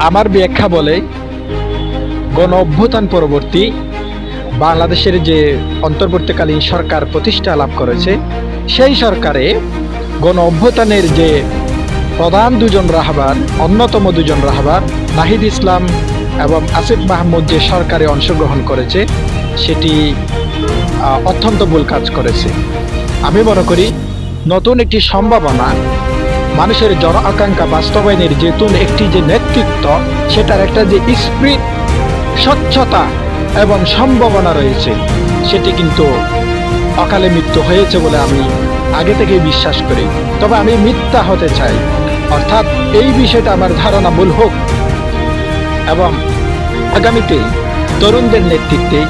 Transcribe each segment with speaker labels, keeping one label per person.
Speaker 1: আমার ব্যাখ্যা বলে গণ অভ্যুত্থান পরবর্তী বাংলাদেশের যে অন্তর্বর্তীকালীন সরকার প্রতিষ্ঠা লাভ করেছে, সেই সরকারে গণ অভ্যুত্থানের যে প্রধান দুজন রাহবার, অন্যতম দুজন রাহবার নাহিদ ইসলাম এবং আসিফ মাহমুদ যে সরকারে অংশগ্রহণ করেছে, সেটি অত্যন্ত ভুল কাজ করেছে। আমি মনে করি নতুন একটি সম্ভাবনা, মানুষের জন আকাঙ্ক্ষা বাস্তবায়নের একটি যে নেতৃত্ব, সেটার একটা যে স্পিরিট, স্বচ্ছতা এবং সম্ভাবনা রয়েছে, সেটি কিন্তু অকালে মৃত্যু হয়েছে বলে আমি আগে থেকেই বিশ্বাস করি। তবে আমি মিথ্যা হতে চাই, অর্থাৎ এই বিষয়টা আমার ধারণা ভুল হোক এবং আগামীতে তরুণদের নেতৃত্বে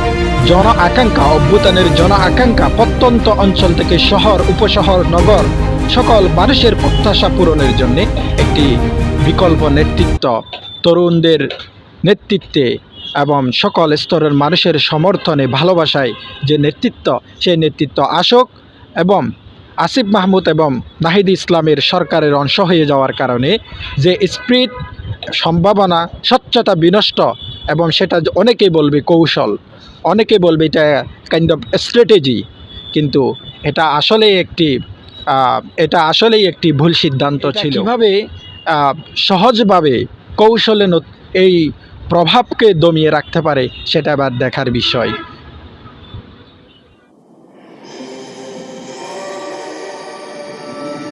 Speaker 1: জন আকাঙ্ক্ষা, অভ্যুত্থানের জন আকাঙ্ক্ষা প্রত্যন্ত অঞ্চল থেকে শহর, উপশহর, নগর সকল মানুষের প্রত্যাশা পূরণের জন্য একটি বিকল্প নেতৃত্ব, তরুণদের নেতৃত্বে এবং সকল স্তরের মানুষের সমর্থনে, ভালোবাসায় যে নেতৃত্ব, সেই নেতৃত্ব আসুক এবং আসিফ মাহমুদ এবং নাহিদ ইসলামের সরকারের অংশ হয়ে যাওয়ার কারণে যে স্পিরিট, সম্ভাবনা, স্বচ্ছতা বিনষ্ট, এবং সেটা অনেকেই বলবে কৌশল, অনেকে বলবে এটা কাইন্ড অফ স্ট্র্যাটেজি, কিন্তু এটা আসলেই একটি ভুল সিদ্ধান্ত ছিল। কীভাবে সহজভাবে কৌশলে এই প্রভাবকে দমিয়ে রাখতে পারে, সেটা আবার দেখার বিষয়।